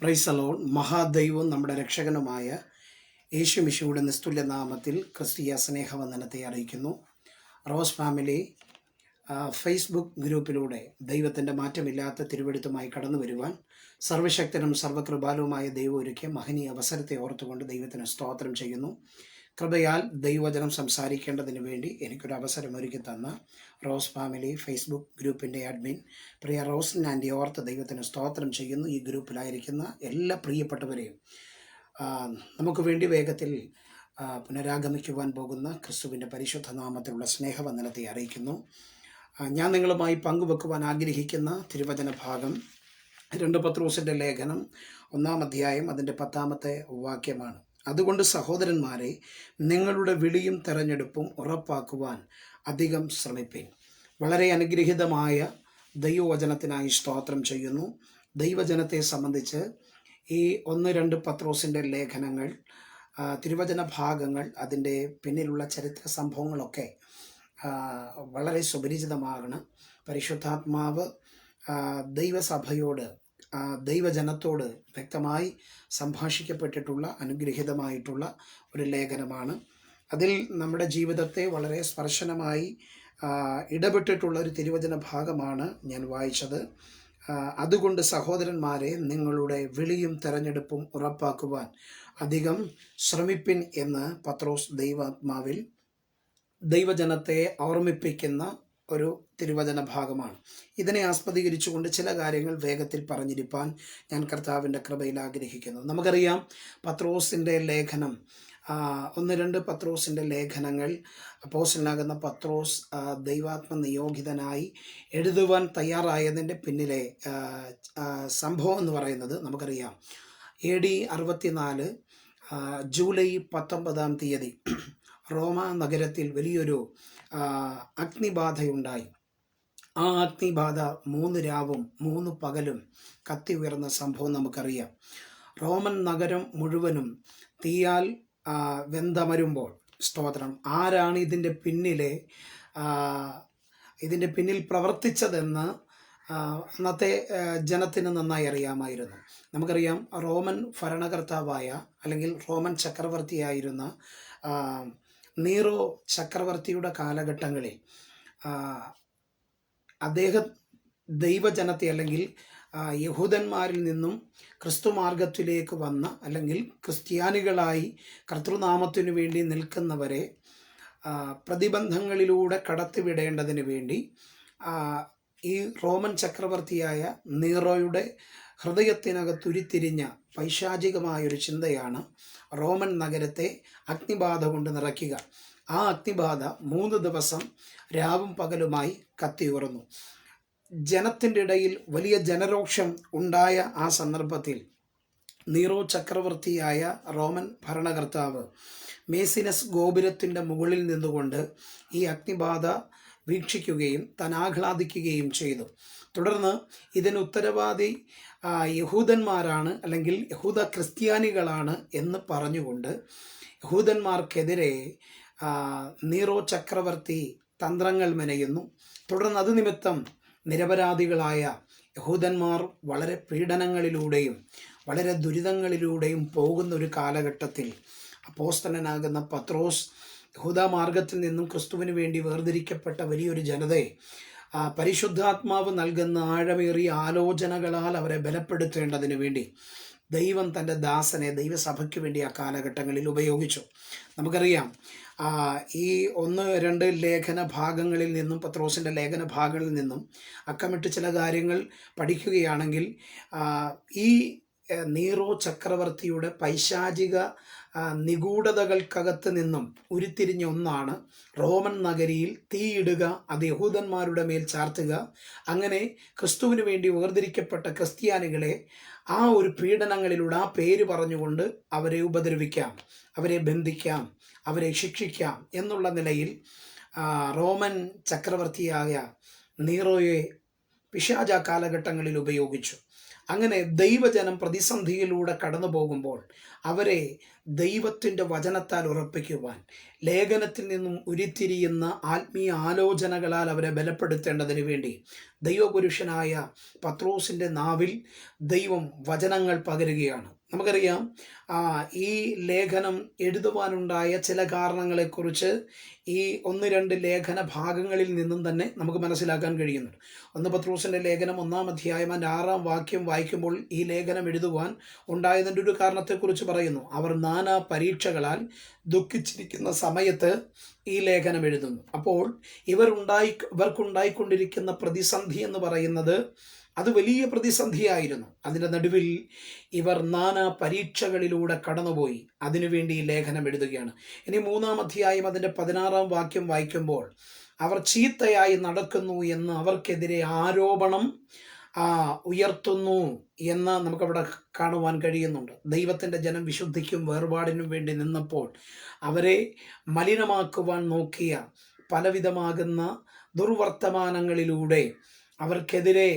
Price alone. മഹാദൈവവും നമ്മുടെ രക്ഷകനുമായ യേശുമിശിയുടെ നിസ്തുല്യ നാമത്തിൽ ക്രിസ്തീയ സ്നേഹവന്ദനത്തെ അറിയിക്കുന്നു. റോസ് ഫാമിലി ഫേസ്ബുക്ക് ഗ്രൂപ്പിലൂടെ ദൈവത്തിൻ്റെ മാറ്റമില്ലാത്ത തിരുവെടുത്തുമായി കടന്നു വരുവാൻ സർവശക്തനും സർവകൃപാലുവുമായ ദൈവം ഒരുക്കിയ മഹനീയ അവസരത്തെ ഓർത്തുകൊണ്ട് ദൈവത്തിന് സ്തോത്രം ചെയ്യുന്നു. കൃപയാൽ ദൈവവചനം സംസാരിക്കേണ്ടതിന് വേണ്ടി എനിക്കൊരു അവസരം ഒരുക്കി തന്ന റോസ് ഫാമിലി ഫേസ്ബുക്ക് ഗ്രൂപ്പിൻ്റെ അഡ്മിൻ പ്രിയ റോസൻ ആൻറ്റി ഓർത്ത് ദൈവത്തിന് സ്തോത്രം ചെയ്യുന്നു. ഈ ഗ്രൂപ്പിലായിരിക്കുന്ന എല്ലാ പ്രിയപ്പെട്ടവരെയും നമുക്ക് വേണ്ടി വേഗത്തിൽ പുനരാഗമിക്കുവാൻ പോകുന്ന ക്രിസ്തുവിൻ്റെ പരിശുദ്ധ നാമത്തിലുള്ള സ്നേഹവന്ദനത്തെ അറിയിക്കുന്നു. ഞാൻ നിങ്ങളുമായി പങ്കുവെക്കുവാൻ ആഗ്രഹിക്കുന്ന തിരുവചന ഭാഗം 2 പത്രോസിൻ്റെ ലേഖനം 1-ാം അധ്യായം അതിൻ്റെ 10-ാമത്തെ വാക്യമാണ്. അതുകൊണ്ട് സഹോദരന്മാരെ, നിങ്ങളുടെ വിളിയും തെരഞ്ഞെടുപ്പും ഉറപ്പാക്കുവാൻ അധികം ശ്രമിപ്പിൻ. വളരെ അനുഗ്രഹീതമായ ദൈവവചനത്തിനായി സ്തോത്രം ചെയ്യുന്നു. ദൈവജനത്തെ സംബന്ധിച്ച് ഈ 1-2 പത്രോസിൻ്റെ ലേഖനങ്ങൾ, തിരുവചന ഭാഗങ്ങൾ, അതിൻ്റെ പിന്നിലുള്ള ചരിത്ര സംഭവങ്ങളൊക്കെ വളരെ സുപരിചിതമാണ്. പരിശുദ്ധാത്മാവ് ദൈവസഭയോട്, ദൈവജനത്തോട് വ്യക്തമായി സംഭാഷിക്കപ്പെട്ടിട്ടുള്ള അനുഗ്രഹീതമായിട്ടുള്ള ഒരു ലേഖനമാണ്. അതിൽ നമ്മുടെ ജീവിതത്തെ വളരെ സ്പർശനമായി ഇടപെട്ടിട്ടുള്ള ഒരു തിരുവചന ഭാഗമാണ് ഞാൻ വായിച്ചത്. അതുകൊണ്ട് സഹോദരന്മാരെ, നിങ്ങളുടെ വിളിയും തെരഞ്ഞെടുപ്പും ഉറപ്പാക്കുവാൻ അധികം ശ്രമിപ്പിൻ എന്ന് പത്രോസ് ദൈവാത്മാവിൽ ദൈവജനത്തെ ഓർമ്മിപ്പിക്കുന്ന ഒരു തിരുവചന ഭാഗമാണ്. ഇതിനെ ആസ്പദീകരിച്ചുകൊണ്ട് ചില കാര്യങ്ങൾ വേഗത്തിൽ പറഞ്ഞിരിപ്പാൻ ഞാൻ കർത്താവിൻ്റെ കൃപയിൽ ആഗ്രഹിക്കുന്നു. നമുക്കറിയാം, പത്രോസിൻ്റെ ലേഖനം, 1-2 പത്രോസിൻ്റെ ലേഖനങ്ങൾ അപ്പോസ്തലനാകുന്ന പത്രോസ് ദൈവാത്മ നിയോഗിതനായി എഴുതുവാൻ തയ്യാറായതിൻ്റെ പിന്നിലെ സംഭവം എന്ന് പറയുന്നത് നമുക്കറിയാം. AD 64 ജൂലൈ 19-ാം തീയതി റോമ നഗരത്തിൽ വലിയൊരു അഗ്നിബാധയുണ്ടായി. ആ അഗ്നിബാധ 3 രാവും 3 പകലും കത്തി ഉയർന്ന സംഭവം നമുക്കറിയാം. റോമൻ നഗരം മുഴുവനും തീയാൽ വെന്തമരുമ്പോൾ, സ്തോത്രം, ആരാണ് ഇതിൻ്റെ പിന്നിൽ പ്രവർത്തിച്ചതെന്ന് അന്നത്തെ ജനത്തിന് നന്നായി അറിയാമായിരുന്നു. നമുക്കറിയാം, റോമൻ ഭരണകർത്താവായ അല്ലെങ്കിൽ റോമൻ ചക്രവർത്തിയായിരുന്ന നീറോ ചക്രവർത്തിയുടെ കാലഘട്ടങ്ങളിൽ അദ്ദേഹം ദൈവജനത്തെ അല്ലെങ്കിൽ യഹൂദന്മാരിൽ നിന്നും ക്രിസ്തുമാർഗത്തിലേക്ക് വന്ന അല്ലെങ്കിൽ ക്രിസ്ത്യാനികളായി കർത്തൃനാമത്തിനു വേണ്ടി നിൽക്കുന്നവരെ പ്രതിബന്ധങ്ങളിലൂടെ കടത്തിവിടേണ്ടതിന് വേണ്ടി ഈ റോമൻ ചക്രവർത്തിയായ നീറോയുടെ ഹൃദയത്തിനകത്തുരുത്തിരിഞ്ഞ പൈശാചികമായൊരു ചിന്തയാണ് റോമൻ നഗരത്തെ അഗ്നിബാധ കൊണ്ട് നിറയ്ക്കുക. ആ അഗ്നിബാധ 3 ദിവസം രാവും പകലുമായി കത്തിയുയർന്നു. ജനത്തിൻ്റെ ഇടയിൽ വലിയ ജനരോക്ഷം ഉണ്ടായ ആ സന്ദർഭത്തിൽ നീറോ ചക്രവർത്തിയായ റോമൻ ഭരണകർത്താവ് മേസിനസ് ഗോപുരത്തിൻ്റെ മുകളിൽ നിന്നുകൊണ്ട് ഈ അഗ്നിബാധ വീക്ഷിക്കുകയും താൻ ആഹ്ലാദിക്കുകയും ചെയ്തു. തുടർന്ന് ഇതിന് ഉത്തരവാദി യഹൂദന്മാരാണ് അല്ലെങ്കിൽ യഹൂദ ക്രിസ്ത്യാനികളാണ് എന്ന് പറഞ്ഞുകൊണ്ട് യഹൂദന്മാർക്കെതിരെ നീറോ ചക്രവർത്തി തന്ത്രങ്ങൾ മെനയുന്നു. തുടർന്ന് അത് നിമിത്തം നിരപരാധികളായ യഹൂദന്മാർ വളരെ പീഡനങ്ങളിലൂടെയും വളരെ ദുരിതങ്ങളിലൂടെയും പോകുന്ന ഒരു കാലഘട്ടത്തിൽ അപ്പോസ്തലനാകുന്ന പത്രോസ് യഹൂദമാർഗത്തിൽ നിന്നും ക്രിസ്തുവിന് വേണ്ടി വേർതിരിക്കപ്പെട്ട വലിയൊരു ജനതയെ പരിശുദ്ധാത്മാവ് നൽകുന്ന ആഴമേറിയ ആലോചനകളാൽ അവരെ ബലപ്പെടുത്തേണ്ടതിന് വേണ്ടി ദൈവം തൻ്റെ ദാസനെ ദൈവസഭയ്ക്ക് വേണ്ടി ആ കാലഘട്ടങ്ങളിൽ ഉപയോഗിച്ചു. നമുക്കറിയാം, ഈ 1-2 ലേഖന ഭാഗങ്ങളിൽ നിന്നും, പത്രോസിൻ്റെ ലേഖന ഭാഗങ്ങളിൽ നിന്നും അക്കമിട്ട് ചില കാര്യങ്ങൾ പഠിക്കുകയാണെങ്കിൽ, ഈ നീറോ ചക്രവർത്തിയുടെ പൈശാചിക നിഗൂഢതകൾക്കകത്ത് നിന്നും ഉരുത്തിരിഞ്ഞ ഒന്നാണ് റോമൻ നഗരിയിൽ തീയിടുക, അത് യഹൂദന്മാരുടെ മേൽ ചാർത്തുക. അങ്ങനെ ക്രിസ്തുവിന് വേണ്ടി വേർതിരിക്കപ്പെട്ട ക്രിസ്ത്യാനികളെ ആ ഒരു പീഡനങ്ങളിലൂടെ ആ പേര് പറഞ്ഞുകൊണ്ട് അവരെ ഉപദ്രവിക്കാം, അവരെ ബന്ധിക്കാം, അവരെ ശിക്ഷിക്കാം എന്നുള്ള നിലയിൽ റോമൻ ചക്രവർത്തിയായ നീറോയെ പിശാച കാലഘട്ടങ്ങളിൽ ഉപയോഗിച്ചു. അങ്ങനെ ദൈവജനം പ്രതിസന്ധിയിലൂടെ കടന്നു പോകുമ്പോൾ അവരെ ദൈവത്തിൻ്റെ വചനത്താൽ ഉറപ്പിക്കുവാൻ, ലേഖനത്തിൽ നിന്നും ഉരുത്തിരിയുന്ന ആത്മീയ ആലോചനകളാൽ അവരെ ബലപ്പെടുത്തേണ്ടതിന് വേണ്ടി ദൈവപുരുഷനായ പത്രോസിൻ്റെ നാവിൽ ദൈവം വചനങ്ങൾ പകരുകയാണ്. നമുക്കറിയാം, ഈ ലേഖനം എഴുതുവാനുണ്ടായ ചില കാരണങ്ങളെക്കുറിച്ച് ഈ 1-2 ലേഖന ഭാഗങ്ങളിൽ നിന്നും തന്നെ നമുക്ക് മനസ്സിലാക്കാൻ കഴിയുന്നുണ്ട്. 1 പത്രോസിൻ്റെ ലേഖനം 1-ാം അധ്യായം 6-ാം വാക്യം വായിക്കുമ്പോൾ ഈ ലേഖനം എഴുതുവാൻ ഉണ്ടായതിൻ്റെ ഒരു കാരണത്തെക്കുറിച്ച് പറയുന്നു. അവർ നാനാ പരീക്ഷകളാൽ ദുഃഖിച്ചിരിക്കുന്ന സമയത്ത് ഈ ലേഖനം എഴുതുന്നു. അപ്പോൾ ഇവർക്കുണ്ടായിക്കൊണ്ടിരിക്കുന്ന പ്രതിസന്ധി എന്ന് പറയുന്നത് അത് വലിയ പ്രതിസന്ധിയായിരുന്നു. അതിൻ്റെ നടുവിൽ ഇവർ നാനാ പരീക്ഷകളിലൂടെ കടന്നുപോയി. അതിനുവേണ്ടി ഈ ലേഖനം എഴുതുകയാണ്. ഇനി 3-ാം അധ്യായം അതിൻ്റെ 16-ാം വാക്യം വായിക്കുമ്പോൾ അവർ ചീത്തയായി നടക്കുന്നു എന്ന് അവർക്കെതിരെ ആരോപണം ഉയർത്തുന്നു എന്ന് നമുക്കവിടെ കാണുവാൻ കഴിയുന്നുണ്ട്. ദൈവത്തിൻ്റെ ജനം വിശുദ്ധിക്കും വേർപാടിനും വേണ്ടി നിന്നപ്പോൾ അവരെ മലിനമാക്കുവാൻ നോക്കിയ പലവിധമാകുന്ന ദുർവർത്തമാനങ്ങളിലൂടെ അവർക്കെതിരെ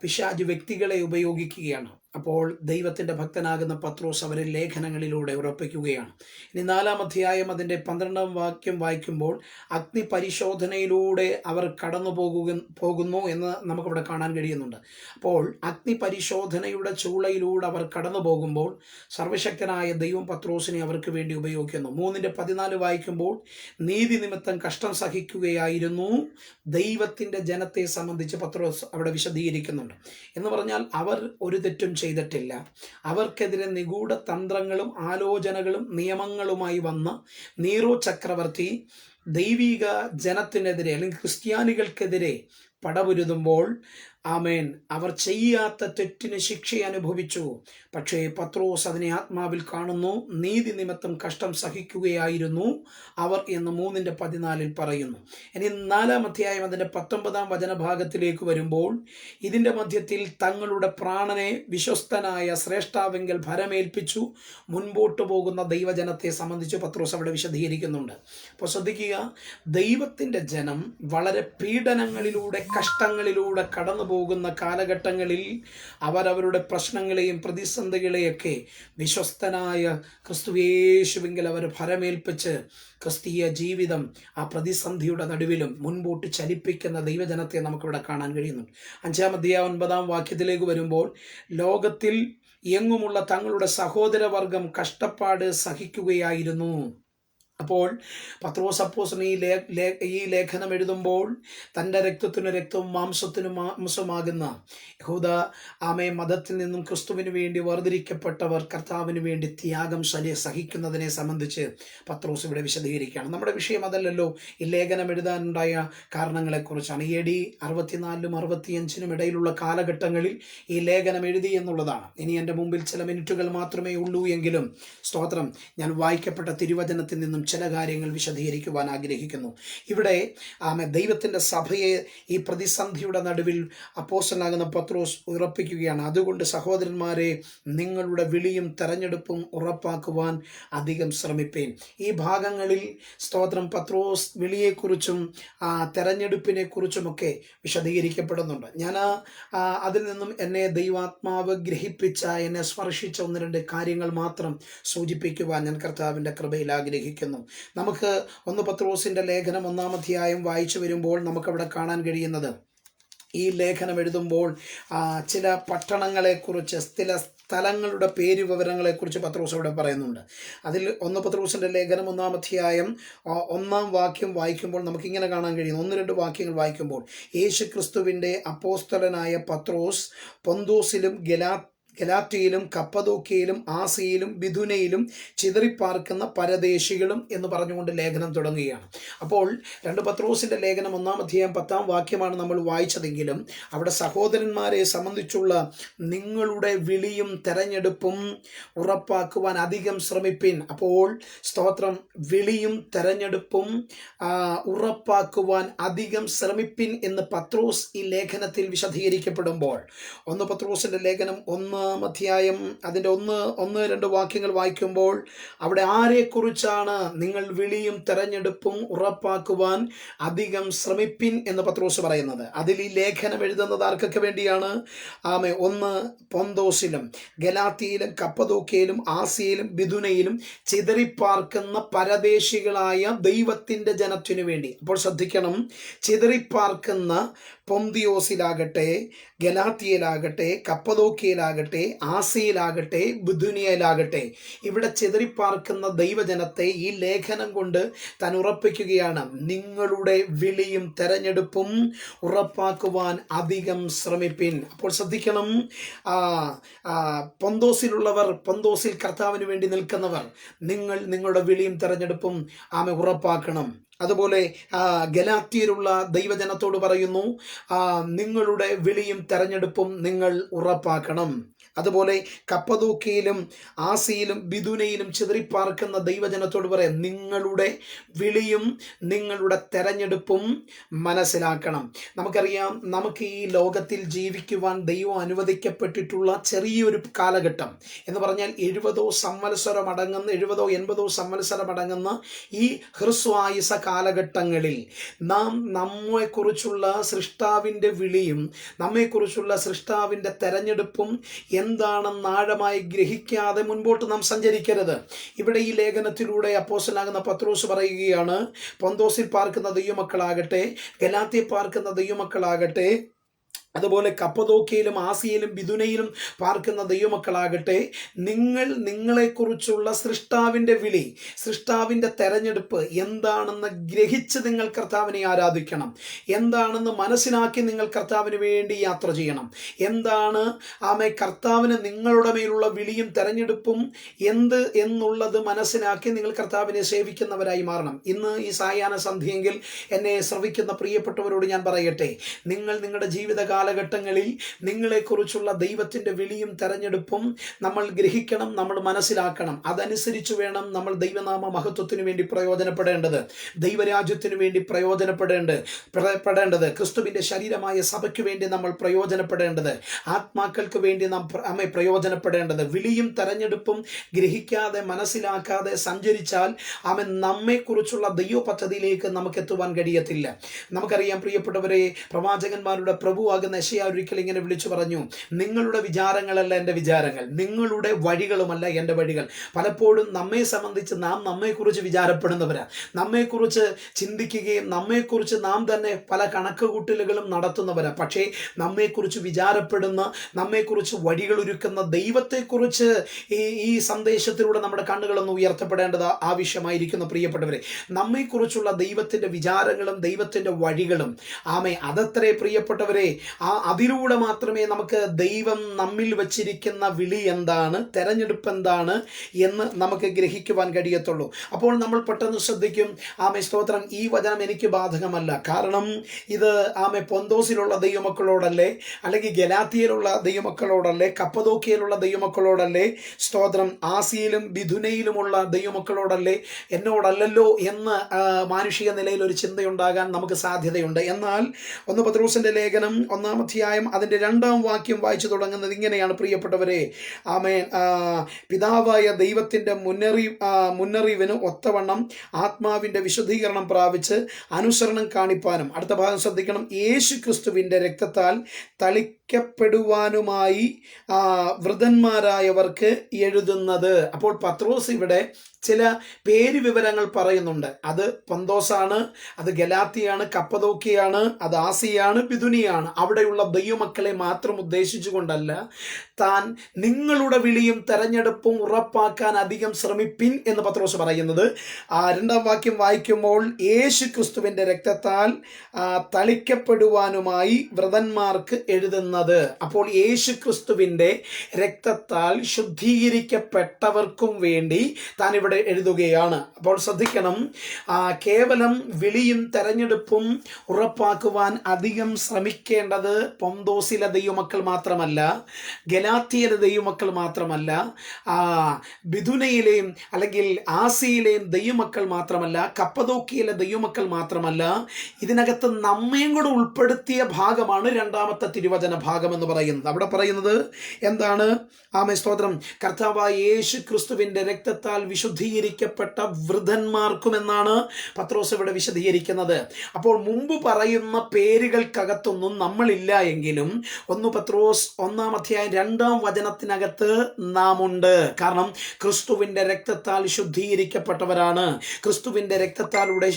പിശാച് വ്യക്തികളെ ഉപയോഗിക്കുകയാണ്. അപ്പോൾ ദൈവത്തിൻ്റെ ഭക്തനാകുന്ന പത്രോസ് അവരെ ലേഖനങ്ങളിലൂടെ ഉറപ്പിക്കുകയാണ്. ഇനി 4-ാം അധ്യായം അതിൻ്റെ 12-ാം വാക്യം വായിക്കുമ്പോൾ അഗ്നി പരിശോധനയിലൂടെ അവർ കടന്നു പോകുന്നു എന്ന് നമുക്കിവിടെ കാണാൻ കഴിയുന്നുണ്ട്. അപ്പോൾ അഗ്നി പരിശോധനയുടെ ചൂളയിലൂടെ അവർ കടന്നു പോകുമ്പോൾ സർവശക്തനായ ദൈവം പത്രോസിനെ അവർക്ക് വേണ്ടി ഉപയോഗിക്കുന്നു. 3-14 വായിക്കുമ്പോൾ നീതി നിമിത്തം കഷ്ടം സഹിക്കുകയായിരുന്നു ദൈവത്തിൻ്റെ ജനത്തെ സംബന്ധിച്ച് പത്രോസ് അവിടെ വിശദീകരിക്കുന്നുണ്ട്. എന്ന് പറഞ്ഞാൽ അവർ ഒരു തെറ്റും ചെയ്തിട്ടില്ല. അവർക്കെതിരെ നിഗൂഢ തന്ത്രങ്ങളും ആലോചനകളും നിയമങ്ങളുമായി വന്ന നീറോ ചക്രവർത്തി ദൈവിക ജനത്തിനെതിരെ അല്ലെങ്കിൽ ക്രിസ്ത്യാനികൾക്കെതിരെ പടപൊരുതുമ്പോൾ ആമേൻ അവർ ചെയ്യാത്ത തെറ്റിന് ശിക്ഷ അനുഭവിച്ചു. പക്ഷേ പത്രോസ് അതിനെ ആത്മാവിൽ കാണുന്നു. നീതി നിമിത്തം കഷ്ടം സഹിക്കുകയായിരുന്നു അവർ എന്ന് 3-14 പറയുന്നു. ഇനി 4-ാം അധ്യായം അതിൻ്റെ 19-ാം വചനഭാഗത്തിലേക്ക് വരുമ്പോൾ ഇതിൻ്റെ മധ്യത്തിൽ തങ്ങളുടെ പ്രാണനെ വിശ്വസ്തനായ ശ്രേഷ്ഠാവെങ്കിൽ ഭരമേൽപ്പിച്ചു മുൻപോട്ട് പോകുന്ന ദൈവജനത്തെ സംബന്ധിച്ച് പത്രോസ് അവിടെ വിശദീകരിക്കുന്നുണ്ട്. അപ്പോൾ ശ്രദ്ധിക്കുക, ദൈവത്തിൻ്റെ ജനം വളരെ പീഡനങ്ങളിലൂടെ കഷ്ടങ്ങളിലൂടെ കടന്നു പോകുന്ന കാലഘട്ടങ്ങളിൽ അവരവരുടെ പ്രശ്നങ്ങളെയും പ്രതിസന്ധികളെയൊക്കെ വിശ്വസ്തനായ ക്രിസ്തുയേശുവിങ്കിൽ അവർ ഭരമേൽപ്പിച്ച് ക്രിസ്തീയ ജീവിതം ആ പ്രതിസന്ധിയുടെ നടുവിലും മുൻപോട്ട് ചലിപ്പിക്കുന്ന ദൈവജനത്തെ നമുക്കിവിടെ കാണാൻ കഴിയുന്നുണ്ട്. 5-ാം അധ്യായം 9-ാം വാക്യത്തിലേക്ക് വരുമ്പോൾ ലോകത്തിൽ എങ്ങുമുള്ള തങ്ങളുടെ സഹോദരവർഗം കഷ്ടപ്പാട് സഹിക്കുകയായിരുന്നു. അപ്പോൾ പത്രോസ് അപ്പോസ്തലൻ ഈ ലേഖനം എഴുതുമ്പോൾ തൻ്റെ രക്തത്തിന് രക്തവും മാംസത്തിന് മാംസമാകുന്ന യഹൂദ മതത്തിൽ നിന്നും ക്രിസ്തുവിന് വേണ്ടി വേർതിരിക്കപ്പെട്ടവർ കർത്താവിന് വേണ്ടി ത്യാഗം സഹിക്കുന്നതിനെ സംബന്ധിച്ച് പത്രോസ് ഇവിടെ വിശദീകരിക്കുകയാണ്. നമ്മുടെ വിഷയം അതല്ലല്ലോ. ഈ ലേഖനം എഴുതാനുണ്ടായ കാരണങ്ങളെക്കുറിച്ചാണ്. AD 64-നും 65-നും ഇടയിലുള്ള കാലഘട്ടങ്ങളിൽ ഈ ലേഖനം എഴുതി എന്നുള്ളതാണ്. ഇനി എൻ്റെ മുമ്പിൽ ചില മിനിറ്റുകൾ മാത്രമേ ഉള്ളൂ എങ്കിലും സ്തോത്രം, ഞാൻ വായിക്കപ്പെട്ട തിരുവചനത്തിൽ നിന്നും ചില കാര്യങ്ങൾ വിശദീകരിക്കുവാൻ ആഗ്രഹിക്കുന്നു. ഇവിടെ ദൈവത്തിൻ്റെ സഭയെ ഈ പ്രതിസന്ധിയുടെ നടുവിൽ അപ്പോസ്തലനാകുന്ന പത്രോസ് ഉറപ്പിക്കുകയാണ്. അതുകൊണ്ട് സഹോദരന്മാരെ, നിങ്ങളുടെ വിളിയും തെരഞ്ഞെടുപ്പും ഉറപ്പാക്കുവാൻ അധികം ശ്രമിപ്പേൻ. ഈ ഭാഗങ്ങളിൽ സ്തോത്രം പത്രോസ് വിളിയെക്കുറിച്ചും തെരഞ്ഞെടുപ്പിനെ കുറിച്ചുമൊക്കെ വിശദീകരിക്കപ്പെടുന്നുണ്ട്. ഞാൻ അതിൽ നിന്നും എന്നെ ദൈവാത്മാവ് ഗ്രഹിപ്പിച്ച, എന്നെ സ്പർശിച്ച 1-2 കാര്യങ്ങൾ മാത്രം സൂചിപ്പിക്കുവാൻ ഞാൻ കർത്താവിൻ്റെ കൃപയിൽ ആഗ്രഹിക്കുന്നു. നമുക്ക് 1 പത്രോസിൻ്റെ ലേഖനം 1-ാം അധ്യായം വായിച്ചു വരുമ്പോൾ നമുക്കവിടെ കാണാൻ കഴിയുന്നത്, ഈ ലേഖനം എഴുതുമ്പോൾ ചില പട്ടണങ്ങളെക്കുറിച്ച്, ചില സ്ഥലങ്ങളുടെ പേര് വിവരങ്ങളെക്കുറിച്ച് പത്രോസ് അവിടെ പറയുന്നുണ്ട്. അതിൽ 1 പത്രോസിൻ്റെ ലേഖനം 1-ാം അധ്യായം 1-ാം വാക്യം വായിക്കുമ്പോൾ നമുക്കിങ്ങനെ കാണാൻ കഴിയുന്നു. 1-2 വാക്യങ്ങൾ വായിക്കുമ്പോൾ, യേശു ക്രിസ്തുവിൻ്റെ അപ്പോസ്തലനായ പത്രോസ് പൊന്തോസിലും ഗലാത്യയിലും കപ്പദോക്യയിലും ആസിയയിലും ബിഥുനയിലും ചിതറിപ്പാർക്കുന്ന പരദേശികളും എന്ന് പറഞ്ഞുകൊണ്ട് ലേഖനം തുടങ്ങുകയാണ്. അപ്പോൾ 2 പത്രോസിൻ്റെ ലേഖനം 1-ാം അധ്യായം 10-ാം വാക്യമാണ് നമ്മൾ വായിച്ചതെങ്കിലും അവിടെ സഹോദരന്മാരെ സംബന്ധിച്ചുള്ള നിങ്ങളുടെ വിളിയും തെരഞ്ഞെടുപ്പും ഉറപ്പാക്കുവാൻ അധികം ശ്രമിപ്പിൻ. അപ്പോൾ സ്തോത്രം, വിളിയും തെരഞ്ഞെടുപ്പും ഉറപ്പാക്കുവാൻ അധികം ശ്രമിപ്പിൻ എന്ന് പത്രോസ് ഈ ലേഖനത്തിൽ വിശദീകരിക്കപ്പെടുമ്പോൾ 1 പത്രോസിൻ്റെ ലേഖനം 1 1-ാം അധ്യായം അതിൻ്റെ ഒന്ന് രണ്ട് വാക്യങ്ങൾ വായിക്കുമ്പോൾ അവിടെ ആരെക്കുറിച്ചാണ്? നിങ്ങൾ വിളിയും തെരഞ്ഞെടുപ്പും ഉറപ്പാക്കുവാൻ അധികം ശ്രമിപ്പിൻ എന്ന് പത്രോസ് പറയുന്നത്. അതിൽ ഈ ലേഖനം എഴുതുന്നത് ആർക്കൊക്കെ വേണ്ടിയാണ്? ഒന്ന് പൊന്തോസിലും ഗലാത്തിയിലും കപ്പദോക്യയിലും ആസിയയിലും ബിദുനയിലും ചിതറിപ്പാർക്കുന്ന പരദേശികളായ ദൈവത്തിൻ്റെ ജനത്തിനു വേണ്ടി. അപ്പോൾ ശ്രദ്ധിക്കണം, ചിതറിപ്പാർക്കുന്ന പൊന്തിയോസിലാകട്ടെ, ഗലാത്തിയയിലാകട്ടെ, കപ്പദോക്യയിലാകട്ടെ, ആസിയയിലാകട്ടെ, ബിദുനിയയിലാകട്ടെ, ഇവിടെ ചിതറിപ്പാർക്കുന്ന ദൈവജനത്തെ ഈ ലേഖനം കൊണ്ട് താൻ ഉറപ്പിക്കുകയാണ്. നിങ്ങളുടെ വിളിയും തെരഞ്ഞെടുപ്പും ഉറപ്പാക്കുവാൻ അധികം ശ്രമിപ്പിൻ. അപ്പോൾ ശ്രദ്ധിക്കണം, പൊന്തോസിലുള്ളവർ, പൊന്തോസിൽ കർത്താവിന് വേണ്ടി നിൽക്കുന്നവർ, നിങ്ങളുടെ വിളിയും തെരഞ്ഞെടുപ്പും ഉറപ്പാക്കണം. അതുപോലെ ഗലാത്യയിലുള്ള ദൈവജനത്തോട് പറയുന്നു, നിങ്ങളുടെ വിളിയും തെരഞ്ഞെടുപ്പും നിങ്ങൾ ഉറപ്പാക്കണം. അതുപോലെ കപ്പദോക്യയിലും ആസിയിലും ബിദുനയിലും ചിതറിപ്പാർക്കുന്ന ദൈവജനത്തോട് പറയാം, നിങ്ങളുടെ വിളിയും നിങ്ങളുടെ തെരഞ്ഞെടുപ്പും മനസ്സിലാക്കണം. നമുക്കറിയാം, നമുക്ക് ഈ ലോകത്തിൽ ജീവിക്കുവാൻ ദൈവം അനുവദിക്കപ്പെട്ടിട്ടുള്ള ചെറിയൊരു കാലഘട്ടം എന്ന് പറഞ്ഞാൽ 70 സംവത്സരം അടങ്ങുന്ന 70-80 സംവത്സരം അടങ്ങുന്ന ഈ ഹ്രസ്വായുസ കാലഘട്ടങ്ങളിൽ നാം നമ്മെക്കുറിച്ചുള്ള സൃഷ്ടാവിൻ്റെ വിളിയും നമ്മെക്കുറിച്ചുള്ള സൃഷ്ടാവിൻ്റെ തെരഞ്ഞെടുപ്പും എന്താണെന്ന് ആഴമായി ഗ്രഹിക്കാതെ മുൻപോട്ട് നാം സഞ്ചരിക്കരുത്. ഇവിടെ ഈ ലേഖനത്തിലൂടെ അപ്പോസ്തലനാകുന്ന പത്രോസ് പറയുകയാണ്, പൊന്തോസിൽ പാർക്കുന്ന ദൈവമക്കളാകട്ടെ, ഗലാത്യയിൽ പാർക്കുന്ന ദൈവമക്കളാകട്ടെ, അതുപോലെ കപ്പദോക്യയിലും ആസിയയിലും ബിദുനയിലും പാർക്കുന്ന ദൈവമക്കളാകട്ടെ, നിങ്ങളെക്കുറിച്ചുള്ള സൃഷ്ടാവിൻ്റെ വിളി, സൃഷ്ടാവിൻ്റെ തെരഞ്ഞെടുപ്പ് എന്താണെന്ന് ഗ്രഹിച്ച് നിങ്ങൾ കർത്താവിനെ ആരാധിക്കണം. എന്താണെന്ന് മനസ്സിലാക്കി നിങ്ങൾ കർത്താവിന് വേണ്ടി യാത്ര ചെയ്യണം. എന്താണ് കർത്താവിന് നിങ്ങളുടെ മേലുള്ള വിളിയും തെരഞ്ഞെടുപ്പും എന്നുള്ളത് മനസ്സിലാക്കി നിങ്ങൾ കർത്താവിനെ സേവിക്കുന്നവരായി മാറണം. ഇന്ന് ഈ സായാഹ്ന സന്ധ്യയെങ്കിൽ എന്നെ ശ്രവിക്കുന്ന പ്രിയപ്പെട്ടവരോട് ഞാൻ പറയട്ടെ, നിങ്ങളുടെ ജീവിതകാലം കാലഘട്ടങ്ങളിൽ നിങ്ങളെക്കുറിച്ചുള്ള ദൈവത്തിൻ്റെ വിളിയും തെരഞ്ഞെടുപ്പും നമ്മൾ ഗ്രഹിക്കണം, നമ്മൾ മനസ്സിലാക്കണം. അതനുസരിച്ച് വേണം നമ്മൾ ദൈവനാമ മഹത്വത്തിന് വേണ്ടി പ്രയോജനപ്പെടേണ്ടത്, ദൈവരാജ്യത്തിന് വേണ്ടി പ്രയോജനപ്പെടേണ്ടത്, ക്രിസ്തുവിൻ്റെ ശരീരമായ സഭയ്ക്ക് വേണ്ടി നമ്മൾ പ്രയോജനപ്പെടേണ്ടത്, ആത്മാക്കൾക്ക് വേണ്ടി നാം പ്രയോജനപ്പെടേണ്ടത്. വിളിയും തെരഞ്ഞെടുപ്പും ഗ്രഹിക്കാതെ മനസ്സിലാക്കാതെ സഞ്ചരിച്ചാൽ നമ്മെക്കുറിച്ചുള്ള ദൈവ പദ്ധതിയിലേക്ക് നമുക്ക് എത്തുവാൻ കഴിയത്തില്ല. നമുക്കറിയാം പ്രിയപ്പെട്ടവരെ, പ്രവാചകന്മാരുടെ പ്രഭുവാകുന്ന യെശയ്യാ ഒരിക്കൽ ഇങ്ങനെ വിളിച്ചു പറഞ്ഞു, നിങ്ങളുടെ വിചാരങ്ങളല്ല എൻ്റെ വിചാരങ്ങൾ, നിങ്ങളുടെ വഴികളുമല്ല എൻ്റെ വഴികൾ. പലപ്പോഴും നമ്മെ സംബന്ധിച്ച് നാം നമ്മെക്കുറിച്ച് വിചാരപ്പെടുന്നവരാ, നമ്മെക്കുറിച്ച് ചിന്തിക്കുകയും നമ്മെക്കുറിച്ച് നാം തന്നെ പല കണക്കുകൂട്ടലുകളും നടത്തുന്നവരാ. പക്ഷേ നമ്മെക്കുറിച്ച് വിചാരപ്പെടുന്ന, നമ്മെക്കുറിച്ച് വഴികളൊരുക്കുന്ന ദൈവത്തെക്കുറിച്ച് ഈ സന്ദേശത്തിലൂടെ നമ്മുടെ കണ്ണുകളൊന്ന് ഉയർത്തപ്പെടേണ്ടത് ആവശ്യമായിരിക്കുന്നു. പ്രിയപ്പെട്ടവരെ, നമ്മെക്കുറിച്ചുള്ള ദൈവത്തിൻ്റെ വിചാരങ്ങളും ദൈവത്തിൻ്റെ വഴികളും അതത്രേ പ്രിയപ്പെട്ടവരെ, അതിലൂടെ മാത്രമേ നമുക്ക് ദൈവം നമ്മിൽ വച്ചിരിക്കുന്ന വിളി എന്താണ്, തെരഞ്ഞെടുപ്പ് എന്താണ് എന്ന് നമുക്ക് ഗ്രഹിക്കുവാൻ കഴിയത്തുള്ളൂ. അപ്പോൾ നമ്മൾ പെട്ടെന്ന് ശ്രദ്ധിക്കും, സ്തോത്രം, ഈ വചനം എനിക്ക് ബാധകമല്ല. കാരണം ഇത് പൊന്തോസിലുള്ള ദൈവമക്കളോടല്ലേ, അല്ലെങ്കിൽ ഗലാത്യയിലുള്ള ദൈവമക്കളോടല്ലേ, കപ്പദോക്യയിലുള്ള ദൈവമക്കളോടല്ലേ, സ്തോത്രം, ആസിയിലും ബിദുനയിലുമുള്ള ദൈവമക്കളോടല്ലേ, എന്നോടല്ലല്ലോ എന്ന് മാനുഷിക നിലയിൽ ഒരു ചിന്തയുണ്ടാകാൻ നമുക്ക് സാധ്യതയുണ്ട്. എന്നാൽ 1 പത്രോസിൻ്റെ ലേഖനം 1-ാം അധ്യായം അതിൻ്റെ 2-ാം വാക്യം വായിച്ചു തുടങ്ങുന്നത് ഇങ്ങനെയാണ്, പ്രിയപ്പെട്ടവരെ. പിതാവായ ദൈവത്തിൻ്റെ മുന്നറിവിന് ഒത്തവണ്ണം ആത്മാവിൻ്റെ വിശുദ്ധീകരണം പ്രാപിച്ച് അനുസരണം കാണിപ്പാനും, അടുത്ത ഭാഗം ശ്രദ്ധിക്കണം, യേശു ക്രിസ്തുവിൻ്റെ രക്തത്താൽ തളിക്കപ്പെടുവാനുമായി വൃതന്മാരായവർക്ക് എഴുതുന്നത്. അപ്പോൾ പത്രോസ് ഇവിടെ ചില പേര് വിവരങ്ങൾ പറയുന്നുണ്ട്. അത് പൊന്തോസാണ്, അത് ഗലാത്തിയാണ്, കപ്പദോക്യയാണ്, അത് ആസിയാണ്, ബിദുനിയാണ്. അവിടെയുള്ള ദൈവമക്കളെ മാത്രം ഉദ്ദേശിച്ചുകൊണ്ടല്ല താൻ നിങ്ങളുടെ വിളിയും തെരഞ്ഞെടുപ്പും ഉറപ്പാക്കാൻ അധികം ശ്രമിപ്പിൻ എന്ന് പത്രോസ് പറയുന്നത്. 2-ാം വാക്യം വായിക്കുമ്പോൾ യേശു ക്രിസ്തുവിൻ്റെ രക്തത്താൽ തളിക്കപ്പെടുവാനുമായി വ്രതന്മാർക്ക് എഴുതുന്നത്. അപ്പോൾ യേശു ക്രിസ്തുവിൻ്റെ രക്തത്താൽ ശുദ്ധീകരിക്കപ്പെട്ടവർക്കും വേണ്ടി താൻ ഇവിടെ എഴുതുകയാണ്. അപ്പോൾ ശ്രദ്ധിക്കണം, കേവലം വിളിയും തെരഞ്ഞെടുപ്പും ഉറപ്പാക്കുവാൻ അധികം ശ്രമിക്കേണ്ടത് പൊന്തോസിലെ ദൈവമക്കൾ മാത്രമല്ല, ഗലാത്യയിലെ ദൈവമക്കൾ മാത്രമല്ല, ബിദുനയിലെയും അല്ലെങ്കിൽ ആസിയിലെയും ദൈവമക്കൾ മാത്രമല്ല, കപ്പദോക്യയിലെ ദൈവമക്കൾ മാത്രമല്ല, ഇതിനകത്ത് നമ്മയും കൂടെ ഉൾപ്പെടുത്തിയ ഭാഗമാണ് 2-ാമത്തെ തിരുവചന ഭാഗം എന്ന് പറയുന്നത്. അവിടെ പറയുന്നത് എന്താണ്? ആമേൻ, സ്തോത്രം. കർത്താവായ യേശു ക്രിസ്തുവിന്റെ രക്തത്താൽ വിശുദ്ധീകരിക്കപ്പെട്ട വൃദ്ധന്മാർക്കും എന്നാണ് പത്രോസ് ഇവിടെ വിശദീകരിക്കുന്നത്. അപ്പോൾ മുമ്പ് പറയുന്ന പേരുകൾക്കകത്തൊന്നും നമ്മളില്ല എങ്കിലും 1 പത്രോസ് 1-ാം അധ്യായം 2-ാം വചനത്തിനകത്ത് നാം ഉണ്ട്. കാരണം ക്രിസ്തുവിന്റെ രക്തത്താൽ ശുദ്ധീകരിക്കപ്പെട്ടവരാണ്, ക്രിസ്തുവിന്റെ രക്തത്താലൂടെ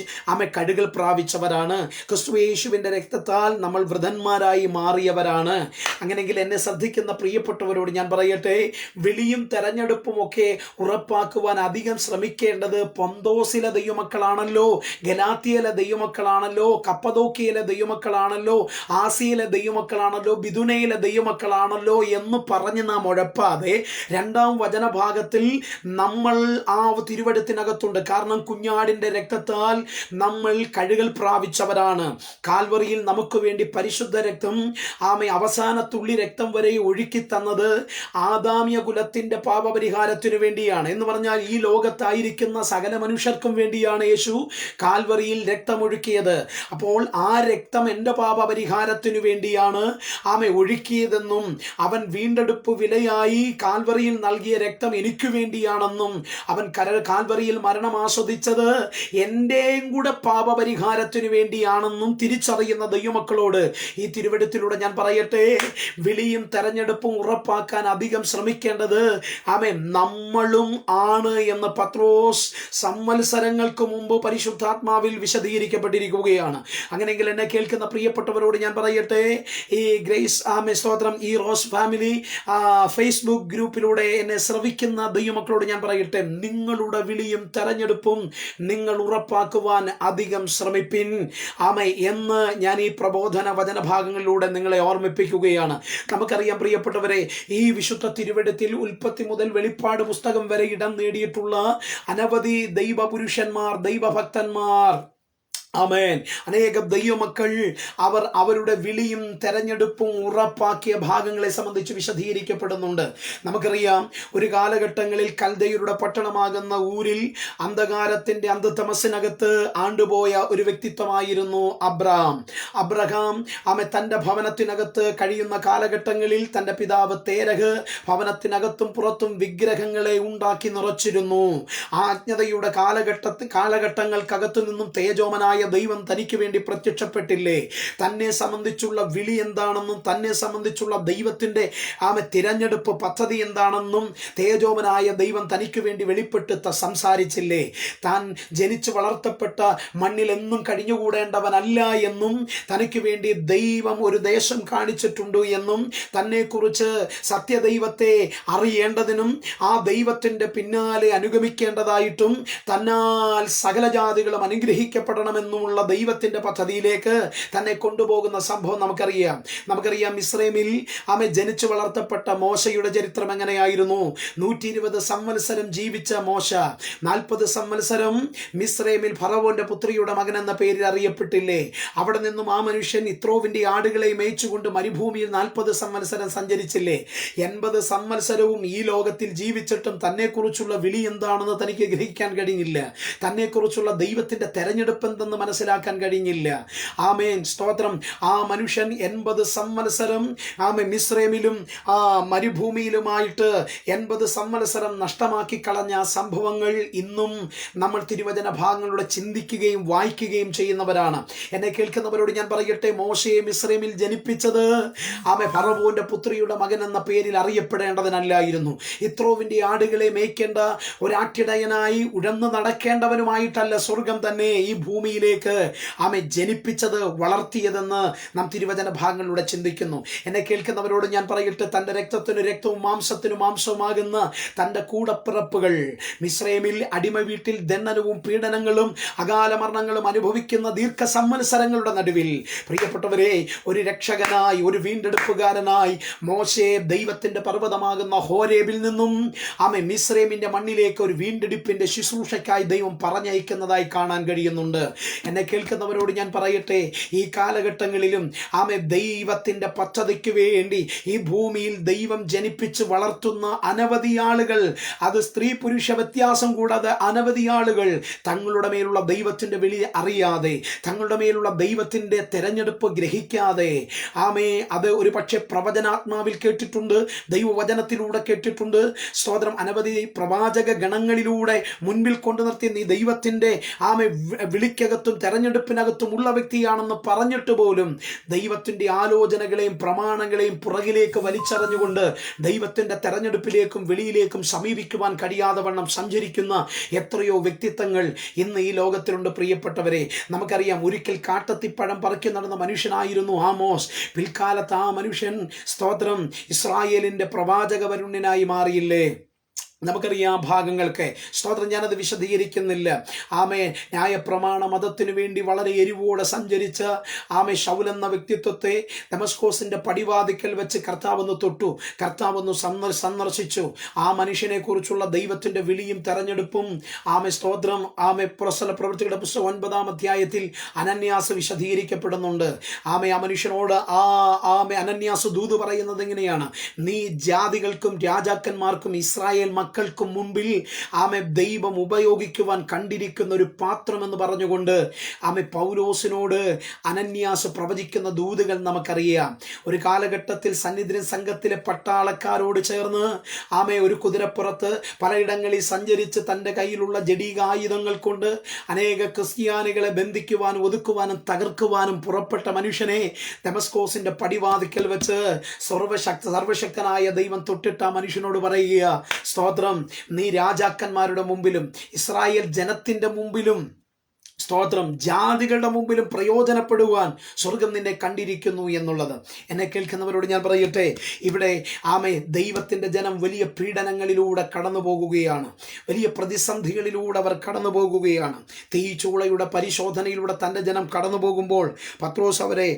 കഴുകൽ പ്രാപിച്ചവരാണ്, ക്രിസ്തു യേശുവിന്റെ രക്തത്താൽ നമ്മൾ വൃദ്ധന്മാരായി മാറിയവരാണ്. അങ്ങനെയെങ്കിൽ എന്നെ ശ്രദ്ധിക്കുന്ന പ്രിയപ്പെട്ടവരോട് ഞാൻ പറയട്ടെ, വിളിയും തെരഞ്ഞെടുപ്പും ഒക്കെ ഉറപ്പാക്കുവാൻ അധികം ശ്രമിക്കേണ്ടത് പൊന്തോസിലെ ദൈവമക്കളാണല്ലോ, ഗലാത്യയിലെ ദൈവമക്കളാണല്ലോ, കപ്പദോക്കിയയിലെ ദൈവമക്കളാണല്ലോ, ആസിയയിലെ ദൈവമക്കളാണല്ലോ, ബിദുനയിലെ ദൈവമക്കളാണല്ലോ എന്ന് പറഞ്ഞ് നാം ഉഴപ്പാതെ 2-ാം വചനഭാഗത്തിൽ നമ്മൾ ആ തിരുവെഴുത്തിനകത്തുണ്ട്. കാരണം കുഞ്ഞാടിന്റെ രക്തത്താൽ നമ്മൾ കഴുകൽ പ്രാപിച്ചവരാണ്. കാൽവറിയിൽ നമുക്ക് വേണ്ടി പരിശുദ്ധ രക്തം അവസാന തുള്ളി രക്തം വരെ ഒഴുക്കി തന്നത് ആദാമ്യ കുലത്തിന്റെ പാപപരിഹാരത്തിനു വേണ്ടിയാണ്. എന്ന് പറഞ്ഞാൽ ഈ ലോകത്തായിരിക്കുന്ന സകല മനുഷ്യർക്കും വേണ്ടിയാണ് യേശു കാൽവറിയിൽ രക്തമൊഴുക്കിയത്. അപ്പോൾ ആ രക്തം എൻ്റെ പാപപരിഹാരത്തിനു വേണ്ടിയാണ് ഒഴുക്കിയതെന്നും അവൻ വീണ്ടെടുപ്പ് വിലയായി കാൽവറിയിൽ നൽകിയ രക്തം എനിക്ക് വേണ്ടിയാണെന്നും അവൻ കാൽവറിയിൽ മരണം ആസ്വദിച്ചത് എൻ്റെയും കൂടെ പാപപരിഹാരത്തിനു വേണ്ടിയാണെന്നും തിരിച്ചറിയുന്ന ദൈവമക്കളോട് ഈ തിരുവെഴുത്തിലൂടെ ഞാൻ പറയട്ടെ, വിളിയും തെരഞ്ഞെടുപ്പും ഉറപ്പാക്കാൻ അധികം ശ്രമിക്കേണ്ടത് നമ്മളും ആണ് എന്ന് പത്രോസ് സംവത്സരങ്ങൾക്ക് മുമ്പ് പരിശുദ്ധാത്മാവിൽ വിശദീകരിക്കപ്പെട്ടിരിക്കുകയാണ്. അങ്ങനെയെങ്കിൽ എന്നെ കേൾക്കുന്ന പ്രിയപ്പെട്ടവരോട് ഞാൻ പറയട്ടെ, ഈ ഗ്രേസ് സ്തോത്രം, ഈ റോസ് ഫാമിലി ഫേസ്ബുക്ക് ഗ്രൂപ്പിലൂടെ എന്നെ ശ്രവിക്കുന്ന ദൈവമക്കളോട് ഞാൻ പറയട്ടെ, നിങ്ങളുടെ വിളിയും തെരഞ്ഞെടുപ്പും നിങ്ങൾ ഉറപ്പാക്കുവാൻ അധികം ശ്രമിപ്പിൻ എന്ന് ഞാൻ ഈ പ്രബോധന വചനഭാഗങ്ങളിലൂടെ നിങ്ങളെ ഓർമ്മിപ്പിക്കുകയാണ്. നമുക്കറിയാം പ്രിയപ്പെട്ടവരെ, ഈ വിശുദ്ധ തിരുവെഴുത്തിൽ ഉൽപ്പത്തി മുതൽ വെളിപ്പാട് പുസ്തകം വരെ ഇടം നേടിയിട്ടുള്ള അനവധി ദൈവപുരുഷന്മാർ, ദൈവഭക്തന്മാർ, ആമേൻ, അനേക ദൈവമക്കൾ അവർ അവരുടെ വിളിയും തെരഞ്ഞെടുപ്പും ഉറപ്പാക്കിയ ഭാഗങ്ങളെ സംബന്ധിച്ച് വിശദീകരിക്കപ്പെടുന്നുണ്ട്. നമുക്കറിയാം, ഒരു കാലഘട്ടങ്ങളിൽ കൽദയരുടെ പട്ടണമാകുന്ന ഊരിൽ അന്ധകാരത്തിന്റെ അന്ധതമസിനകത്ത് ആണ്ടുപോയ ഒരു വ്യക്തിത്വമായിരുന്നു അബ്രഹാം. തൻ്റെ ഭവനത്തിനകത്ത് കഴിയുന്ന കാലഘട്ടങ്ങളിൽ തൻ്റെ പിതാവ് തേരഹ് ഭവനത്തിനകത്തും പുറത്തും വിഗ്രഹങ്ങളെ ഉണ്ടാക്കി നിറച്ചിരുന്നു. ആ അജ്ഞതയുടെ കാലഘട്ടങ്ങൾക്കകത്തു നിന്നും തേജോമനായ ദൈവം തനിക്ക് വേണ്ടി പ്രത്യക്ഷപ്പെട്ടില്ലേ? തന്നെ സംബന്ധിച്ചുള്ള വിളി എന്താണെന്നും തന്നെ സംബന്ധിച്ചുള്ള ദൈവത്തിന്റെ തിരഞ്ഞെടുപ്പ് പദ്ധതി എന്താണെന്നും തേജോമനായ ദൈവം തനിക്ക് വേണ്ടി വെളിപ്പെട്ട് സംസാരിച്ചില്ലേ? താൻ ജനിച്ചു വളർത്തപ്പെട്ട മണ്ണിൽ എന്നും കഴിഞ്ഞുകൂടേണ്ടവനല്ല എന്നും തനിക്ക് വേണ്ടി ദൈവം ഒരു ദേശം കാണിച്ചിട്ടുണ്ട് എന്നും തന്നെക്കുറിച്ച് സത്യദൈവത്തെ അറിയേണ്ടതിനും ആ ദൈവത്തിന്റെ പിന്നാലെ അനുഗമിക്കേണ്ടതായിട്ടും തന്നാൽ സകല ജാതികളും അനുഗ്രഹിക്കപ്പെടണമെന്നും ഉള്ള ദൈവത്തിന്റെ പദ്ധതിയിലേക്ക് തന്നെ കൊണ്ടുപോകുന്ന സംഭവം നമുക്കറിയാം. ഇസ്രായേലിൽ ജനിച്ചു വളർത്തപ്പെട്ട മോശയുടെ ചരിത്രം എങ്ങനെയായിരുന്നു? 120 സംവത്സരം ജീവിച്ച മോശ 40 സംവത്സരം മിസ്രൈമിൽ ഫറവോന്റെ പുത്രിയുടെ മകൻ എന്ന പേരിൽ അറിയപ്പെട്ടില്ലേ? അവിടെ നിന്നും ആ മനുഷ്യൻ ഇത്രോവിന്റെ ആടുകളെ മേയിച്ചുകൊണ്ട് മരുഭൂമിയിൽ 40 സംവത്സരം സഞ്ചരിച്ചില്ലേ? 80 സംവത്സരവും ഈ ലോകത്തിൽ ജീവിച്ചിട്ടും തന്നെക്കുറിച്ചുള്ള വിളി എന്താണെന്ന് തനിക്ക് ഗ്രഹിക്കാൻ കഴിഞ്ഞില്ല. തന്നെക്കുറിച്ചുള്ള ദൈവത്തിന്റെ തെരഞ്ഞെടുപ്പ് എന്തെന്ന് മനസ്സിലാക്കാൻ കഴിഞ്ഞില്ല. ആമേൻ, സ്തോത്രം. ആ മനുഷ്യൻ 80 സംവത്സരം മിസ്രൈമിലും മരുഭൂമിയിലുമായിട്ട് 80 സംവത്സരം നഷ്ടമാക്കി കളഞ്ഞ സംഭവങ്ങൾ ഇന്നും നമ്മൾ തിരുവചന ഭാഗങ്ങളിലൂടെ ചിന്തിക്കുകയും വായിക്കുകയും ചെയ്യുന്നവരാണ്. എന്നെ കേൾക്കുന്നവരോട് ഞാൻ പറയട്ടെ, മോശയെ മിസ്രൈമിൽ ജനിപ്പിച്ചത് ഫറവോന്റെ പുത്രിയുടെ മകൻ എന്ന പേരിൽ അറിയപ്പെടേണ്ടതിനല്ലായിരുന്നു. ഇത്രോവിന്റെ ആടുകളെ മേയ്ക്കേണ്ട ഒരാട്ടിടയനായി ഉഴന്നു നടക്കേണ്ടവനുമായിട്ടല്ല സ്വർഗം തന്നെ ഈ ഭൂമിയിലേക്ക് ജനിപ്പിച്ചത്, വളർത്തിയതെന്ന് നാം തിരുവചന ഭാഗങ്ങളിലൂടെ ചിന്തിക്കുന്നു. എന്നെ കേൾക്കുന്നവരോട് ഞാൻ പറയട്ടെ, തൻ്റെ രക്തത്തിന് രക്തവും മാംസത്തിനു മാംസവുമാകുന്ന തൻ്റെ കൂടപ്പിറപ്പുകൾ മിസ്രൈമിൽ അടിമ വീട്ടിൽ ദണ്ഡനവും പീഡനങ്ങളും അകാല മരണങ്ങളും അനുഭവിക്കുന്ന ദീർഘസംവത്സരങ്ങളുടെ നടുവിൽ പ്രിയപ്പെട്ടവരെ, ഒരു രക്ഷകനായി, ഒരു വീണ്ടെടുപ്പുകാരനായി മോശയെ ദൈവത്തിന്റെ പർവ്വതമാകുന്ന ഹോരേബിൽ നിന്നും മിസ്രൈമിന്റെ മണ്ണിലേക്ക് ഒരു വീണ്ടെടുപ്പിന്റെ ശുശ്രൂഷയ്ക്കായി ദൈവം പറഞ്ഞയക്കുന്നതായി കാണാൻ കഴിയുന്നുണ്ട്. എന്നെ കേൾക്കുന്നവരോട് ഞാൻ പറയട്ടെ, ഈ കാലഘട്ടങ്ങളിലും ദൈവത്തിൻ്റെ പദ്ധതിക്ക് വേണ്ടി ഈ ഭൂമിയിൽ ദൈവം ജനിപ്പിച്ച് വളർത്തുന്ന അനവധി ആളുകൾ, അത് സ്ത്രീ പുരുഷ വ്യത്യാസം കൂടാതെ അനവധി ആളുകൾ തങ്ങളുടെ മേലുള്ള ദൈവത്തിൻ്റെ വിളി അറിയാതെ, തങ്ങളുടെ മേലുള്ള ദൈവത്തിൻ്റെ തെരഞ്ഞെടുപ്പ് ഗ്രഹിക്കാതെ അത് ഒരു പക്ഷേ പ്രവചനാത്മാവിൽ കേട്ടിട്ടുണ്ട്, ദൈവവചനത്തിലൂടെ കേട്ടിട്ടുണ്ട്, സ്തോത്രം, അനവധി പ്രവാചക ഗണങ്ങളിലൂടെ മുൻപിൽ കൊണ്ടു നിർത്തി നീ ദൈവത്തിൻ്റെ വിളിക്കകത്തും തെരഞ്ഞെടുപ്പിനകത്തും ഉള്ള വ്യക്തിയാണെന്ന് പറഞ്ഞിട്ട് പോലും ദൈവത്തിൻ്റെ ആലോചനകളെയും പ്രമാണങ്ങളെയും പുറകിലേക്ക് വലിച്ചെറിഞ്ഞുകൊണ്ട് ദൈവത്തിൻ്റെ തെരഞ്ഞെടുപ്പിലേക്കും വെളിയിലേക്കും സമീപിക്കുവാൻ കഴിയാതെ വണ്ണം സഞ്ചരിക്കുന്ന എത്രയോ വ്യക്തിത്വങ്ങൾ ഇന്ന് ഈ ലോകത്തിലുണ്ട്. പ്രിയപ്പെട്ടവരെ, നമുക്കറിയാം, ഒരിക്കൽ കാട്ടത്തിപ്പഴം പറിക്കി നടന്ന മനുഷ്യനായിരുന്നു ആമോസ്. പിൽക്കാലത്ത് ആ മനുഷ്യൻ, സ്തോത്രം, ഇസ്രായേലിൻ്റെ പ്രവാചക വരുണ്യനായി മാറിയില്ലേ? നമുക്കറിയാം ഭാഗങ്ങൾക്ക്, സ്തോത്രം, ഞാനത് വിശദീകരിക്കുന്നില്ല. ന്യായപ്രമാണ മതത്തിനു വേണ്ടി വളരെ എരിവോടെ സഞ്ചരിച്ച ശൗലെന്ന വ്യക്തിത്വത്തെ ദമസ്കോസിന്റെ പടിവാതിക്കൽ വെച്ച് കർത്താവൊന്ന് തൊട്ടു, കർത്താവൊന്ന് സന്ദർശിച്ചു. ആ മനുഷ്യനെ കുറിച്ചുള്ള ദൈവത്തിന്റെ വിളിയും തെരഞ്ഞെടുപ്പും സ്തോത്രം, പ്രവൃത്തികളുടെ പുസ്തകം 9-ാം അധ്യായത്തിൽ അനന്യാസ് വിശദീകരിക്കപ്പെടുന്നുണ്ട്. ആ മനുഷ്യനോട് അനന്യാസ് ദൂത് പറയുന്നത് എങ്ങനെയാണ്? നീ ജാതികൾക്കും രാജാക്കന്മാർക്കും ഇസ്രായേൽ മക്കൾക്കും മുമ്പിൽ ദൈവം ഉപയോഗിക്കുവാൻ കണ്ടിരിക്കുന്ന ഒരു പാത്രം എന്ന് പറഞ്ഞുകൊണ്ട് പൗലോസിനോട് അനന്യാസ് പ്രവചിക്കുന്ന ദൂതുകൾ നമുക്കറിയാം. ഒരു കാലഘട്ടത്തിൽ സന്നിധി സംഘത്തിലെ പട്ടാളക്കാരോട് ചേർന്ന് ഒരു കുതിരപ്പുറത്ത് പലയിടങ്ങളിൽ സഞ്ചരിച്ച് തൻ്റെ കയ്യിലുള്ള ജഡീകായുധങ്ങൾ കൊണ്ട് അനേക ക്രിസ്ത്യാനികളെ ബന്ധിക്കുവാനും ഒതുക്കുവാനും തകർക്കുവാനും പുറപ്പെട്ട മനുഷ്യനെ ദമസ്കോസിന്റെ പടിവാതിക്കൽ വെച്ച് സർവശക്തനായ ദൈവം തൊട്ടിട്ട മനുഷ്യനോട് പറയുക, സ്തോത്രം, നീ രാജാക്കന്മാരുടെ മുമ്പിലും ഇസ്രായേൽ ജനത്തിന്റെ മുമ്പിലും, സ്തോത്രം, ജാതികളുടെ മുമ്പിലും പ്രയോജനപ്പെടുവാൻ സ്വർഗം നിന്നെ കണ്ടിരിക്കുന്നു എന്നുള്ളത്. എന്നെ കേൾക്കുന്നവരോട് ഞാൻ പറയട്ടെ, ഇവിടെ ദൈവത്തിൻ്റെ ജനം വലിയ പീഡനങ്ങളിലൂടെ കടന്നു പോകുകയാണ്, വലിയ പ്രതിസന്ധികളിലൂടെ അവർ കടന്നു പോകുകയാണ്. തീച്ചൂളയുടെ പരിശോധനയിലൂടെ തൻ്റെ ജനം കടന്നു പോകുമ്പോൾ പത്രോസ് അവരെ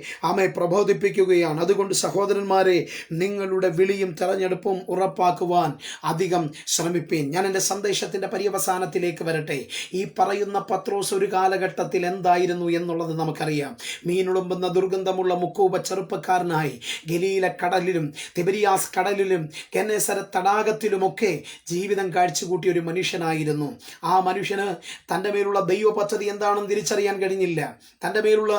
പ്രബോധിപ്പിക്കുകയാണ്. അതുകൊണ്ട് സഹോദരന്മാരെ, നിങ്ങളുടെ വിളിയും തെരഞ്ഞെടുപ്പും ഉറപ്പാക്കുവാൻ അധികം ശ്രമിപ്പീൻ. ഞാൻ എൻ്റെ സന്ദേശത്തിൻ്റെ പര്യവസാനത്തിലേക്ക് വരട്ടെ. ഈ പറയുന്ന പത്രോസ് ഒരു കാലഘട്ടത്തിൽ എന്തായിരുന്നു എന്നുള്ളത് നമുക്കറിയാം. മീനുളുമ്പുന്ന ദുർഗന്ധമുള്ള മുക്കൂപ ചെറുപ്പക്കാരനായി ഗലീല കടലിലും തിബരിയാസ് കടലിലും ഗെന്നേസര തടാകത്തിലുമൊക്കെ ജീവിതം കാഴ്ചകൂട്ടിയ ഒരു മനുഷ്യനായിരുന്നു. ആ മനുഷ്യന് തൻ്റെ മേലുള്ള ദൈവ പദ്ധതി എന്താണെന്ന് തിരിച്ചറിയാൻ കഴിഞ്ഞില്ല. തൻ്റെ മേലുള്ള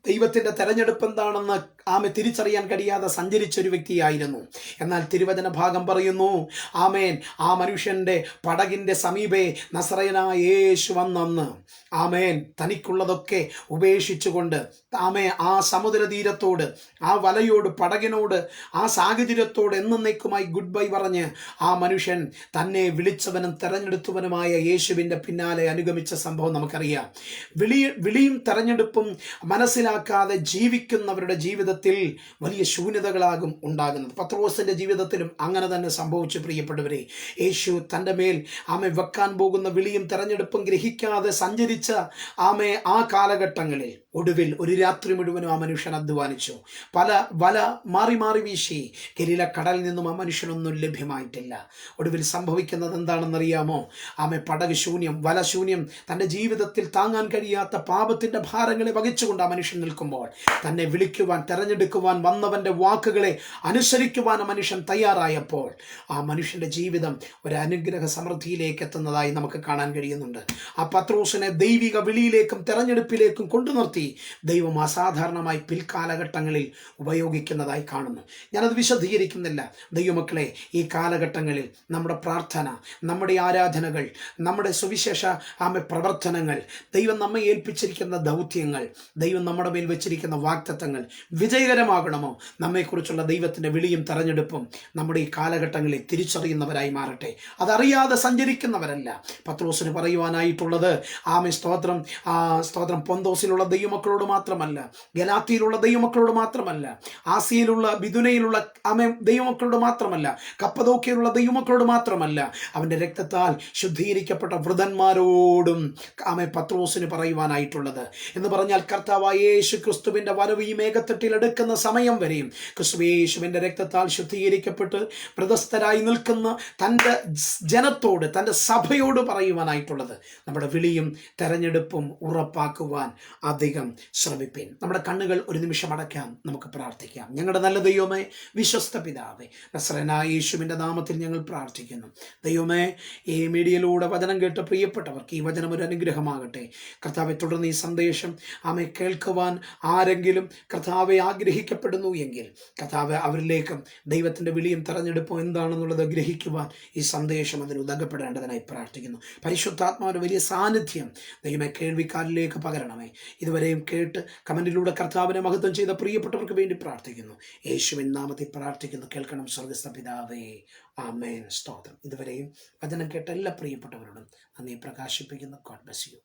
ദൈവത്തിൻ്റെ തെരഞ്ഞെടുപ്പ് എന്താണെന്ന് തിരിച്ചറിയാൻ കഴിയാതെ സഞ്ചരിച്ചൊരു വ്യക്തിയായിരുന്നു. എന്നാൽ തിരുവചന ഭാഗം പറയുന്നു, ആ മനുഷ്യൻ്റെ പടകിൻ്റെ സമീപേ നസറയനായ യേശു വന്നന്ന് തനിക്കുള്ളതൊക്കെ ഉപേക്ഷിച്ചുകൊണ്ട് ആ സമുദ്ര തീരത്തോട്, ആ വലയോട്, പടകിനോട്, ആ സാഹചര്യത്തോട് എന്നേക്കുമായി ഗുഡ് ബൈ പറഞ്ഞ് ആ മനുഷ്യൻ തന്നെ വിളിച്ചവനും തെരഞ്ഞെടുത്തവനുമായ യേശുവിൻ്റെ പിന്നാലെ അനുഗമിച്ച സംഭവം നമുക്കറിയാം. വിളിയും തെരഞ്ഞെടുപ്പും മനസ്സിലാക്കാതെ ജീവിക്കുന്നവരുടെ ജീവിതത്തിൽ വലിയ ശൂന്യതകളാകും ഉണ്ടാകുന്നത്. പത്രോസിന്റെ ജീവിതത്തിലും അങ്ങനെ തന്നെ സംഭവിച്ചു. പ്രിയപ്പെട്ടവരെ, യേശു തൻ്റെ മേൽ വെക്കാൻ പോകുന്ന വിളിയും തെരഞ്ഞെടുപ്പും ഗ്രഹിക്കാതെ സഞ്ചരിച്ച ആ കാലഘട്ടങ്ങളിൽ ഒടുവിൽ ഒരു രാത്രി മുഴുവനും ആ മനുഷ്യൻ അധ്വാനിച്ചു. വല മാറി മാറി വീശി. ഗലീല കടലിൽ നിന്നും ആ മനുഷ്യനൊന്നും ലഭ്യമായിട്ടില്ല. ഒടുവിൽ സംഭവിക്കുന്നത് എന്താണെന്നറിയാമോ? പടക് ശൂന്യം, വല ശൂന്യം. തൻ്റെ ജീവിതത്തിൽ താങ്ങാൻ കഴിയാത്ത പാപത്തിൻ്റെ ഭാരങ്ങളെ വഹിച്ചുകൊണ്ട് ആ മനുഷ്യൻ നിൽക്കുമ്പോൾ തന്നെ വിളിക്കുവാൻ, തെരഞ്ഞെടുക്കുവാൻ വന്നവൻ്റെ വാക്കുകളെ അനുസരിക്കുവാൻ ആ മനുഷ്യൻ തയ്യാറായപ്പോൾ ആ മനുഷ്യൻ്റെ ജീവിതം ഒരു അനുഗ്രഹ സമൃദ്ധിയിലേക്ക് എത്തുന്നതായി നമുക്ക് കാണാൻ കഴിയുന്നുണ്ട്. ആ പത്രോസിനെ ദൈവിക വിളിയിലേക്കും തെരഞ്ഞെടുപ്പിലേക്കും കൊണ്ടു നിർത്തി ദൈവം അസാധാരണമായി പിൽക്കാലഘട്ടങ്ങളിൽ ഉപയോഗിക്കുന്നതായി കാണുന്നു. ഞാനത് വിശദീകരിക്കുന്നില്ല. ദൈവമക്കളെ, ഈ കാലഘട്ടങ്ങളിൽ നമ്മുടെ പ്രാർത്ഥന, നമ്മുടെ ആരാധനകൾ, നമ്മുടെ സുവിശേഷ പ്രവർത്തനങ്ങൾ, ദൈവം നമ്മെ ഏൽപ്പിച്ചിരിക്കുന്ന ദൗത്യങ്ങൾ, ദൈവം നമ്മുടെ മേൽ വെച്ചിരിക്കുന്ന വാഗ്ദത്തങ്ങൾ വിജയകരമാകണമോ? നമ്മെക്കുറിച്ചുള്ള ദൈവത്തിൻ്റെ വിളിയും തെരഞ്ഞെടുപ്പും നമ്മുടെ ഈ കാലഘട്ടങ്ങളിൽ തിരിച്ചറിയുന്നവരായി മാറട്ടെ. അതറിയാതെ സഞ്ചരിക്കുന്നവരല്ല. പത്രോസിന് പറയുവാനായിട്ടുള്ളത്, സ്തോത്രം, പൊന്തോസിലുള്ള ദൈവം ദൈവമക്കളോട് മാത്രമല്ല, ഗലാത്തിയിലുള്ള ദൈവമക്കളോട് മാത്രമല്ല, ആസിയയിലുള്ള ബിദുനയിലുള്ള ദൈവമക്കളോട് മാത്രമല്ല, കപ്പദോക്യയിലുള്ള ദൈവമക്കളോട് മാത്രമല്ല, അവൻ്റെ രക്തത്താൽ ശുദ്ധീകരിക്കപ്പെട്ട വൃതന്മാരോടും പത്രോസിന് പറയുവാനായിട്ടുള്ളത്. എന്ന് പറഞ്ഞാൽ കർത്താവായ യേശു ക്രിസ്തുവിൻ്റെ വരവ് ഈ മേഘത്തട്ടിൽ എടുക്കുന്ന സമയം വരെയും യേശുവിൻ്റെ രക്തത്താൽ ശുദ്ധീകരിക്കപ്പെട്ട് പ്രദസ്തരായി നിൽക്കുന്ന തൻ്റെ ജനത്തോട്, തൻ്റെ സഭയോട് പറയുവാനായിട്ടുള്ളത്. നമ്മുടെ വിളിയും തെരഞ്ഞെടുപ്പും ഉറപ്പാക്കുവാൻ അധികം ശ്രമിപ്പിൻ. നമ്മുടെ കണ്ണുകൾ ഒരു നിമിഷം അടയ്ക്കാം, നമുക്ക് പ്രാർത്ഥിക്കാം. ഞങ്ങളുടെ നല്ല ദൈവമേ, വിശ്വസ്ത പിതാവേ, നസ്രനായ യേശുവിൻ്റെ നാമത്തിൽ ഞങ്ങൾ പ്രാർത്ഥിക്കുന്നു. ദൈവമേ, ഈ മീഡിയയിലൂടെ വചനം കേട്ട പ്രിയപ്പെട്ടവർക്ക് ഈ വചനം ഒരു അനുഗ്രഹമാകട്ടെ. കർത്താവെ, തുടർന്ന് ഈ സന്ദേശം കേൾക്കുവാൻ ആരെങ്കിലും കർത്താവെ ആഗ്രഹിക്കപ്പെടുന്നു എങ്കിൽ കർത്താവ് അവരിലേക്കും ദൈവത്തിൻ്റെ വിളിയും തെരഞ്ഞെടുപ്പും എന്താണെന്നുള്ളത് ഗ്രഹിക്കുവാൻ ഈ സന്ദേശം അതിന് ഉതകപ്പെടേണ്ടതിനായി പ്രാർത്ഥിക്കുന്നു. പരിശുദ്ധാത്മാവിൻ്റെ വലിയ സാന്നിധ്യം ദൈവമേ കേൾവിക്കാരിലേക്ക് പകരണമേ. ഇതുവരെയും കേട്ട് കമൻറ്റിലൂടെ കർത്താവിനെ മഹത്വം ചെയ്ത പ്രിയപ്പെട്ടവർക്ക് വേണ്ടി പ്രാർത്ഥിക്കുന്നു. യേശുവിൻ നാമത്തിൽ പ്രാർത്ഥിക്കുന്നു. കേൾക്കണം സ്വർഗ്ഗസ്ഥ പിതാവേ, ആമേൻ. സ്തോത്രം. ഇതുവരെയും വചനം കേട്ട എല്ലാ പ്രിയപ്പെട്ടവരോടും നന്ദി പ്രകാശിപ്പിക്കുന്നു. God bless U.